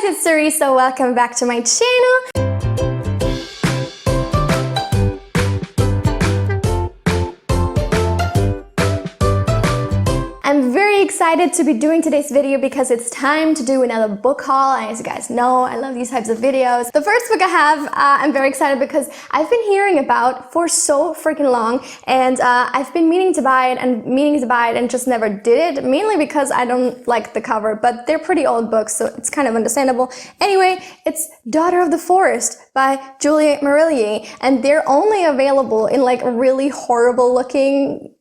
guys, it's Suri, so welcome back to my channel. I'm very excited to be doing today's video because it's time to do another book haul. As you guys know, I love these types of videos. The first book I have, I'm very excited because I've been hearing about for so freaking long, and I've been meaning to buy it and just never did it, mainly because I don't like the cover, but they're pretty old books, so it's kind of understandable. Anyway, it's Daughter of the Forest by Juliet Marillier, and they're only available in like really horrible looking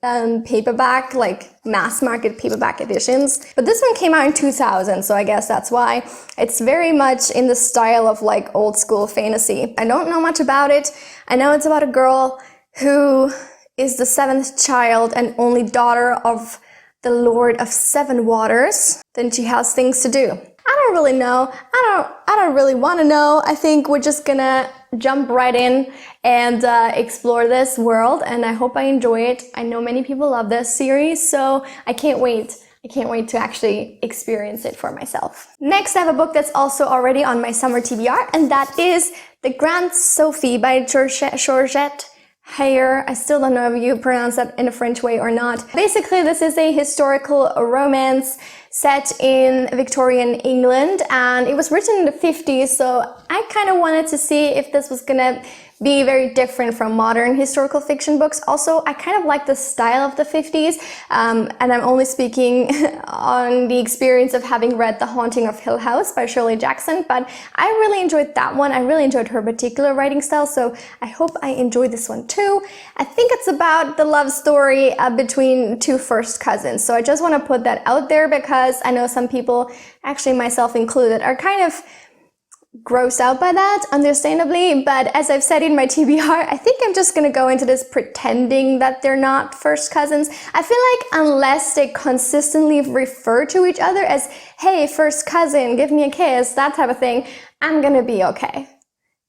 paperback, like mass market paperback editions. But this one came out in 2000, so I guess that's why. It's very much in the style of like old school fantasy. I don't know much about it. I know it's about a girl who is the 7th child and only daughter of the Lord of Seven Waters. Then she has things to do. I don't really know. I don't really want to know. I think we're just gonna jump right in and explore this world, and I hope I enjoy it. I know many people love this series, so I can't wait. I can't wait to actually experience it for myself. Next, I have a book that's also already on my summer TBR, and that is the Grants Sophie by Georgette Heyer. I still don't know if you pronounce that in a French way or not. Basically, this is a historical romance set in Victorian England, and it was written in the 50s, so I kind of wanted to see if this was gonna be very different from modern historical fiction books. Also, I kind of like the style of the 50s, and I'm only speaking on the experience of having read The Haunting of Hill House by Shirley Jackson, but I really enjoyed that one. I really enjoyed her particular writing style, so I hope I enjoy this one too. I think it's about the love story between two first cousins, so I just want to put that out there because I know some people, actually myself included, are kind of grossed out by that, understandably, but as I've said in my TBR, I think I'm just gonna go into this pretending that they're not first cousins. I feel like unless they consistently refer to each other as, hey, first cousin, give me a kiss, that type of thing, I'm gonna be okay.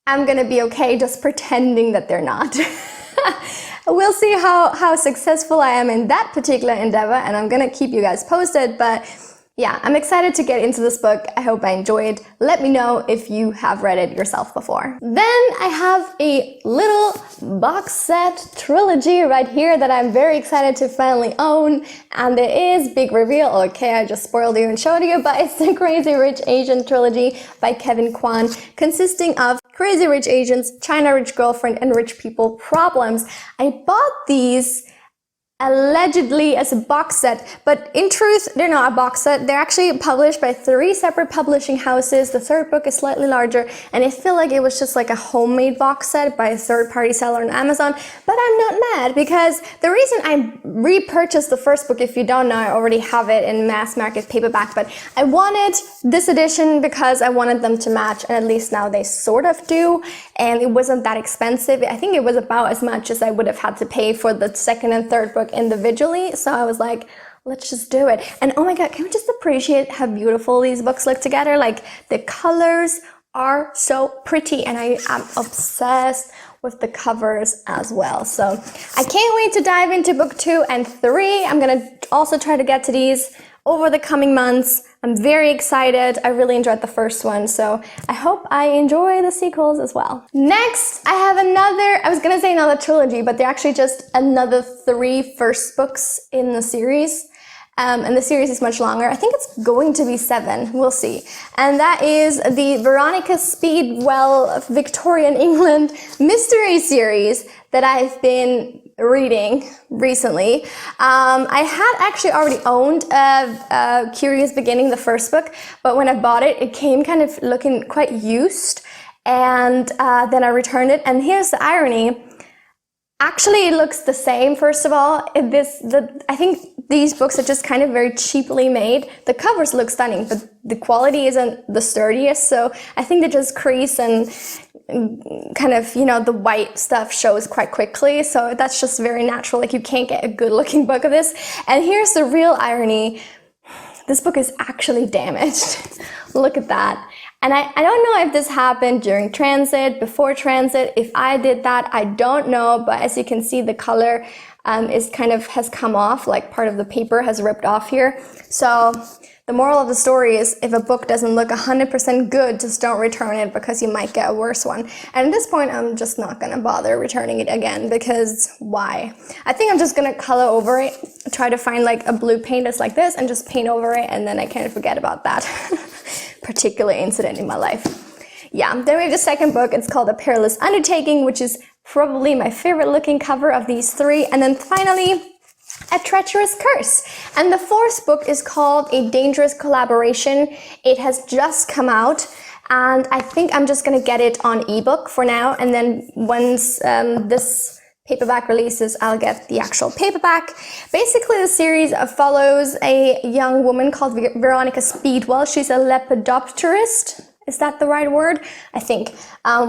I'm gonna be okay just pretending that they're not. We'll see how successful I am in that particular endeavor, and I'm gonna keep you guys posted, but yeah, I'm excited to get into this book. I hope I enjoy it. Let me know if you have read it yourself before. Then I have a little box set trilogy right here that I'm very excited to finally own. And it is, big reveal, okay, I just spoiled you and showed you, but it's the Crazy Rich Asian trilogy by Kevin Kwan, consisting of Crazy Rich Asians, China Rich Girlfriend, and Rich People Problems. I bought these allegedly as a box set, but in truth, they're not a box set. They're actually published by 3 separate publishing houses. The third book is slightly larger, and I feel like it was just like a homemade box set by a third-party seller on Amazon, but I'm not mad because the reason I repurchased the first book, if you don't know, I already have it in mass market paperback, but I wanted this edition because I wanted them to match, and at least now they sort of do, and it wasn't that expensive. I think it was about as much as I would have had to pay for the second and third book individually, so I was like, let's just do it. And oh my god, can we just appreciate how beautiful these books look together? Like, the colors are so pretty, and I am obsessed with the covers as well. So I can't wait to dive into book 2 and 3. I'm gonna also try to get to these over the coming months. I'm very excited. I really enjoyed the first one, so I hope I enjoy the sequels as well. Next, I have another, I was gonna say another trilogy, but they're actually just another 3 first books in the series. And the series is much longer. I think it's going to be 7, we'll see. And that is the Veronica Speedwell Victorian England mystery series that I've been reading recently. I had actually already owned Curious Beginning, the first book, but when I bought it, it came kind of looking quite used, and then I returned it, and here's the irony. Actually, it looks the same, first of all. I think these books are just kind of very cheaply made. The covers look stunning, but the quality isn't the sturdiest, so I think they just crease and kind of, you know, the white stuff shows quite quickly, so that's just very natural. Like, you can't get a good looking book of this. And here's the real irony. This book is actually damaged. Look at that. And I don't know if this happened during transit, before transit. If I did that, I don't know, but as you can see, the color is kind of has come off, like part of the paper has ripped off here. So the moral of the story is if a book doesn't look 100% good, just don't return it because you might get a worse one. And at this point, I'm just not gonna bother returning it again because why? I think I'm just gonna color over it, try to find like a blue paint that's like this and just paint over it, and then I kind of forget about that particular incident in my life. Yeah, then we have the second book. It's called A Perilous Undertaking, which is probably my favorite looking cover of these three. And then finally, A Treacherous Curse. And the fourth book is called A Dangerous Collaboration. It has just come out, and I think I'm just gonna get it on ebook for now, and then once this paperback releases, I'll get the actual paperback. Basically, the series follows a young woman called Veronica Speedwell. She's a lepidopterist. Is that the right word? I think,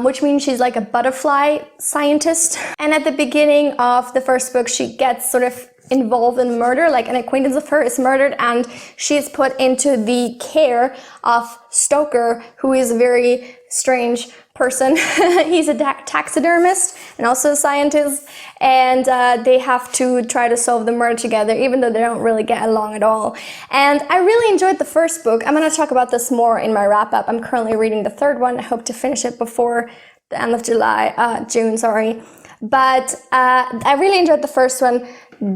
which means she's like a butterfly scientist. And at the beginning of the first book, she gets sort of involved in murder, like an acquaintance of her is murdered, and she's put into the care of Stoker, who is a very strange person. He's a taxidermist and also a scientist, and they have to try to solve the murder together, even though they don't really get along at all. And I really enjoyed the first book. I'm going to talk about this more in my wrap-up. I'm currently reading the third one. I hope to finish it before the end of June, sorry. But I really enjoyed the first one.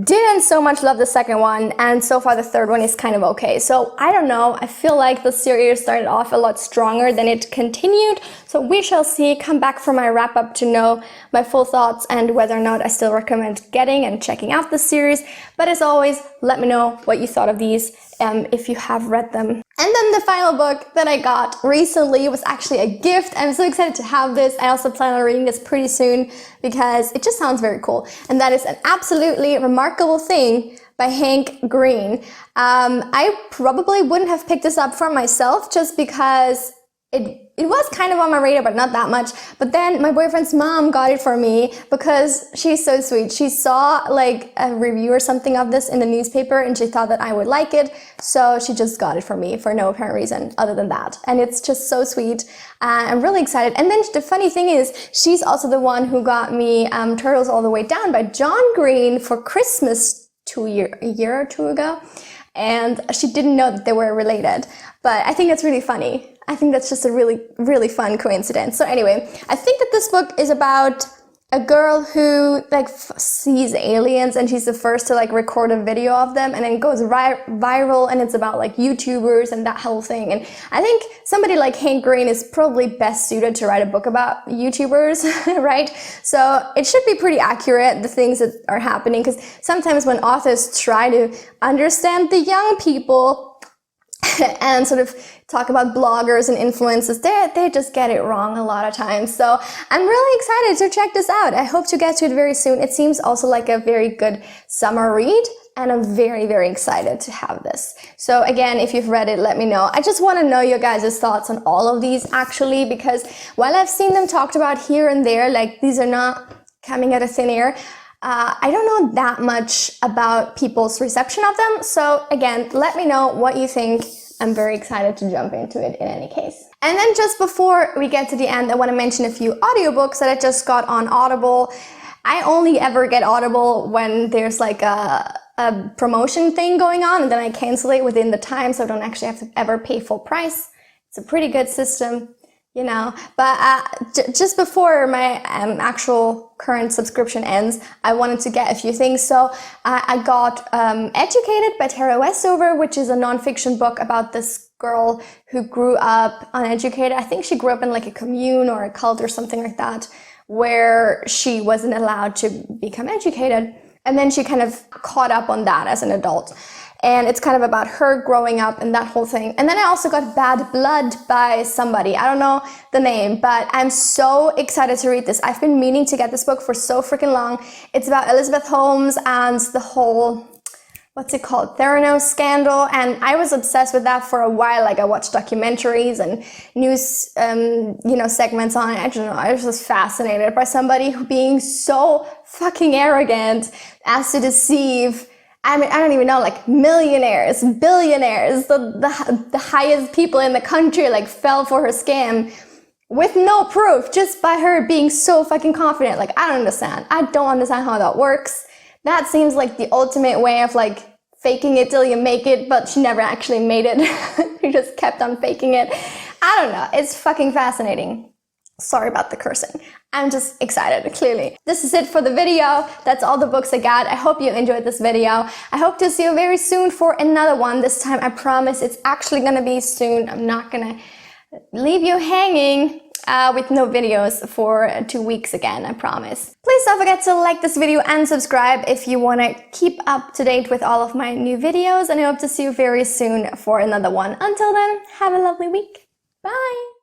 Didn't so much love the second one, and so far the third one is kind of okay. So I don't know, I feel like the series started off a lot stronger than it continued, so we shall see. Come back for my wrap up to know my full thoughts and whether or not I still recommend getting and checking out the series. But as always, let me know what you thought of these if you have read them. And then the final book that I got recently was actually a gift. I'm so excited to have this. I also plan on reading this pretty soon because it just sounds very cool. And that is An Absolutely Remarkable Thing by Hank Green. I probably wouldn't have picked this up for myself just because it was kind of on my radar, but not that much. But then my boyfriend's mom got it for me because she's so sweet. She saw like a review or something of this in the newspaper and she thought that I would like it. So she just got it for me for no apparent reason other than that. And it's just so sweet. I'm really excited. And then the funny thing is, she's also the one who got me Turtles All the Way Down by John Green for Christmas a year or two ago. And she didn't know that they were related. But I think it's really funny. I think that's just a really, really fun coincidence. So anyway, I think that this book is about a girl who like sees aliens, and she's the first to like record a video of them, and then it goes viral, and it's about like YouTubers and that whole thing. And I think somebody like Hank Green is probably best suited to write a book about YouTubers, right? So it should be pretty accurate, the things that are happening, because sometimes when authors try to understand the young people and sort of talk about bloggers and influencers, they just get it wrong a lot of times. So I'm really excited to check this out. I hope to get to it very soon. It seems also like a very good summer read, and I'm very, very excited to have this. So again, if you've read it, let me know. I just want to know your guys' thoughts on all of these actually, because while I've seen them talked about here and there, like these are not coming out of thin air, I don't know that much about people's reception of them. So again, let me know what you think. I'm very excited to jump into it in any case. And then just before we get to the end, I want to mention a few audiobooks that I just got on Audible. I only ever get Audible when there's like a promotion thing going on, and then I cancel it within the time, so I don't actually have to ever pay full price. It's a pretty good system, you know. But just before my actual current subscription ends, I wanted to get a few things. So I got Educated by Tara Westover, which is a nonfiction book about this girl who grew up uneducated. I think she grew up in like a commune or a cult or something like that, where she wasn't allowed to become educated. And then she kind of caught up on that as an adult. And it's kind of about her growing up and that whole thing. And then I also got Bad Blood by somebody. I don't know the name, but I'm so excited to read this. I've been meaning to get this book for so freaking long. It's about Elizabeth Holmes and the whole, what's it called, Theranos scandal. And I was obsessed with that for a while. Like I watched documentaries and news, segments on it. I don't know. I was just fascinated by somebody who being so fucking arrogant as to deceive, I mean, I don't even know, like millionaires, billionaires, the highest people in the country, like fell for her scam with no proof, just by her being so fucking confident. Like, I don't understand. I don't understand how that works. That seems like the ultimate way of like faking it till you make it, but she never actually made it. She just kept on faking it. I don't know. It's fucking fascinating. Sorry about the cursing. I'm just excited, clearly. This is it for the video. That's all the books I got. I hope you enjoyed this video. I hope to see you very soon for another one. This time, I promise it's actually gonna be soon. I'm not gonna leave you hanging with no videos for 2 weeks again, I promise. Please don't forget to like this video and subscribe if you want to keep up to date with all of my new videos, and I hope to see you very soon for another one. Until then, have a lovely week. Bye!